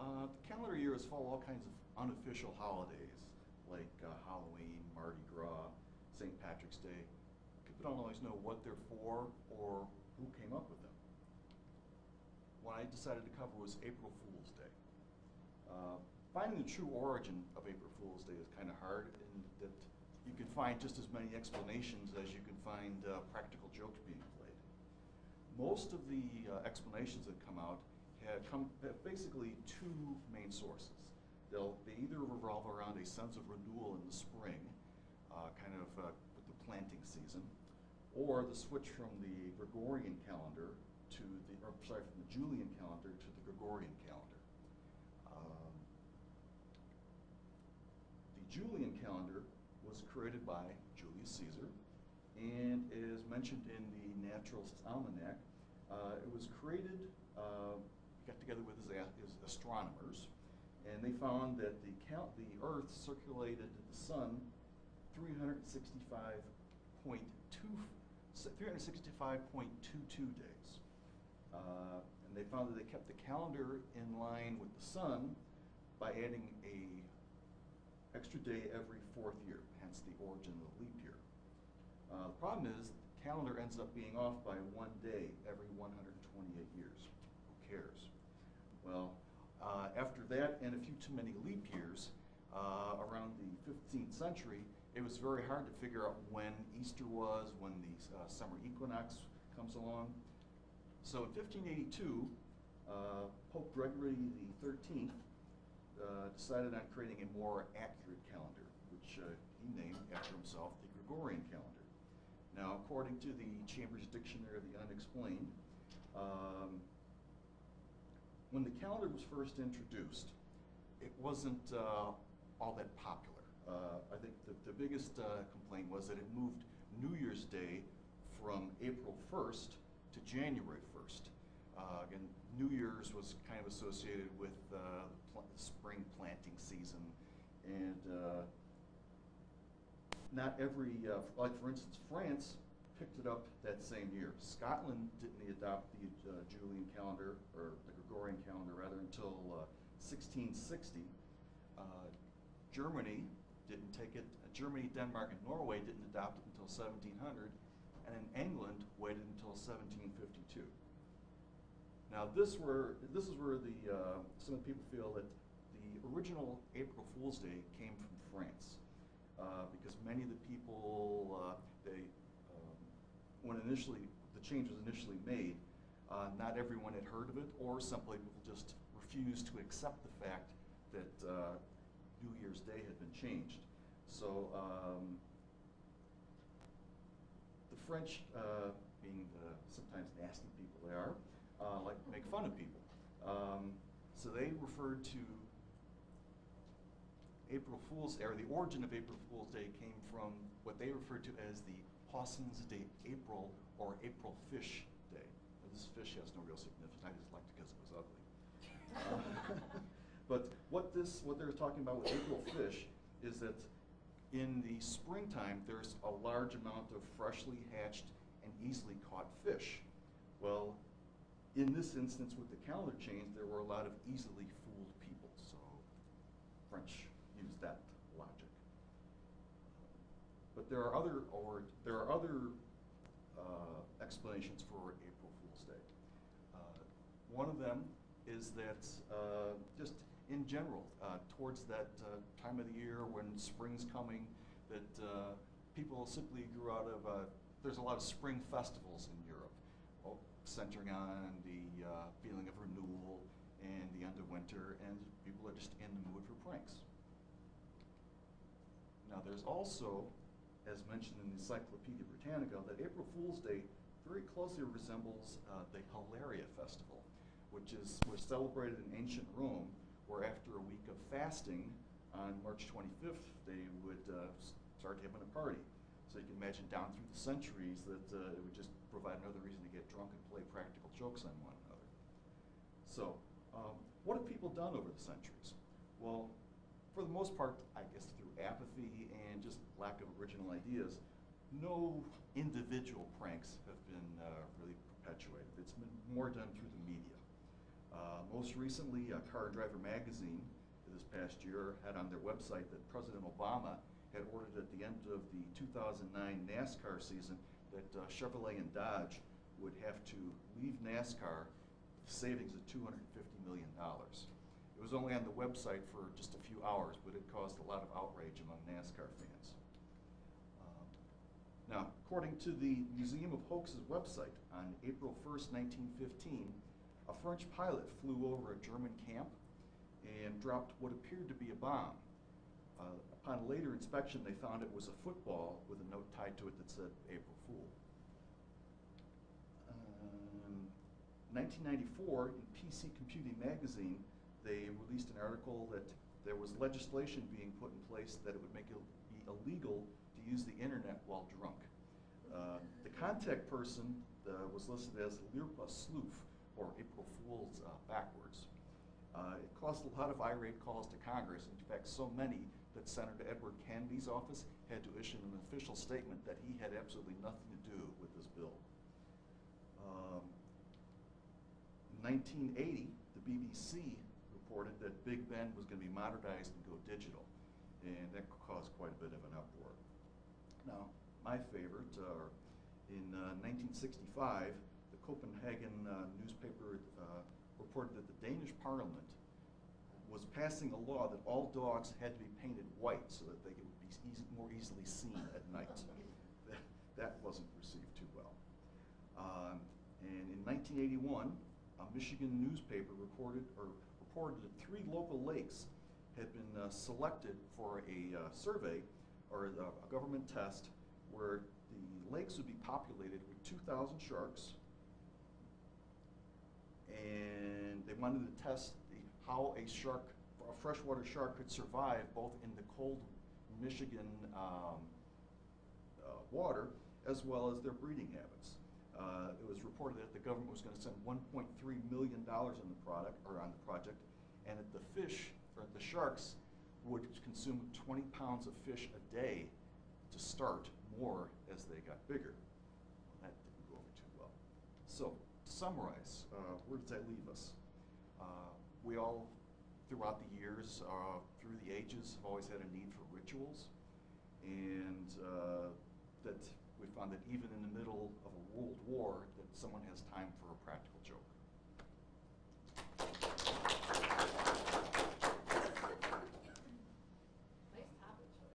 The calendar year is full of all kinds of unofficial holidays, like Halloween, Mardi Gras, St. Patrick's Day. People don't always know what they're for or who came up with them. What I decided to cover was April Fool's Day. Finding the true origin of April Fool's Day is kind of hard, in that you can find just as many explanations as you can find practical jokes being played. Most of the explanations that come out have basically two main sources. They either revolve around a sense of renewal in the spring, with the planting season, or the switch from the Gregorian calendar from the Julian calendar to the Gregorian calendar. The Julian calendar was created by Julius Caesar, and is mentioned in the Naturalist's Almanac. It was created, he got together with his astronomers, and they found that the Earth circulated the sun 365.22 days. And they found that they kept the calendar in line with the sun by adding a extra day every fourth year, hence the origin of the leap year. The problem is the calendar ends up being off by 1 day every 128 years. Who cares? Well, after that and a few too many leap years, around the 15th century, it was very hard to figure out when Easter was, when the summer equinox comes along. So in 1582, Pope Gregory XIII decided on creating a more accurate calendar, which he named after himself the Gregorian calendar. Now, according to the Chambers Dictionary of the Unexplained, when the calendar was first introduced, it wasn't all that popular. I think the biggest complaint was that it moved New Year's Day from April 1st to January 1st. Again, New Year's was kind of associated with the spring planting season, and not every, like for instance, France picked it up that same year. Scotland didn't adopt the Julian calendar, or the Gregorian calendar rather, until 1660. Germany didn't take it. Germany, Denmark, and Norway didn't adopt it until 1700, and then England waited until 1752. Now, this is where some of the people feel that the original April Fool's Day came from France, because many of the people when the change was initially made, not everyone had heard of it, or simply people just refused to accept the fact that New Year's Day had been changed. So the French, being the sometimes nasty people they are, like to make fun of people. So they referred to April Fool's Day, or the origin of April Fool's Day came from what they referred to as the Poissons de April, or April Fish Day. Now, this fish has no real significance. I just liked it because it was ugly. But what they're talking about with April Fish is that in the springtime, there's a large amount of freshly hatched and easily caught fish. Well, in this instance with the calendar change, there were a lot of easily fooled people, so French used that logic. But there are other explanations for April Fool's Day. One of them is that just in general, towards that time of the year when spring's coming, that people simply grew out of, there's a lot of spring festivals in Europe, centering on the feeling of renewal and the end of winter, and people are just in the mood for pranks. Now, there's also, as mentioned in the Encyclopedia Britannica, that April Fool's Day very closely resembles the Hilaria Festival, which was celebrated in ancient Rome, where after a week of fasting on March 25th, they would start having a party. So you can imagine down through the centuries that it would just provide another reason to get drunk and play practical jokes on one another. So what have people done over the centuries? Well, for the most part, I guess through apathy and just lack of original ideas, no individual pranks have been really perpetuated. It's been more done through the media. Most recently, Car and Driver magazine this past year had on their website that President Obama had ordered at the end of the 2009 NASCAR season that Chevrolet and Dodge would have to leave NASCAR with savings of $250 million. It was only on the website for just a few hours, but it caused a lot of outrage among NASCAR fans. Now, according to the Museum of Hoaxes website, on April 1st, 1915, a French pilot flew over a German camp and dropped what appeared to be a bomb. Upon later inspection, they found it was a football with a note tied to it that said April Fool. 1994, in PC Computing magazine, they released an article that there was legislation being put in place that it would make it be illegal to use the internet while drunk. The contact person was listed as Lirpa Sloof, or April Fool's backwards. It caused a lot of irate calls to Congress, in fact so many that Senator Edward Kennedy's office had to issue an official statement that he had absolutely nothing to do with this bill. In 1980, the BBC reported that Big Ben was going to be modernized and go digital, and that caused quite a bit of an uproar. Now, my favorite, in 1965, the Copenhagen newspaper reported that the Danish Parliament was passing a law that all dogs had to be painted white so that they would be more easily seen at night. That wasn't received too well. And in 1981, a Michigan newspaper reported that 3 local lakes had been selected for a survey or a government test where the lakes would be populated with 2,000 sharks, and they wanted to test how a freshwater shark could survive both in the cold Michigan water as well as their breeding habits. It was reported that the government was going to spend $1.3 million on the project, and that the sharks would consume 20 pounds of fish a day to start, more as they got bigger. Well, that didn't go over too well. So, to summarize, where does that leave us? We all, throughout the years, through the ages, have always had a need for rituals, and that we found that even in the middle of a world war, that someone has time for a practical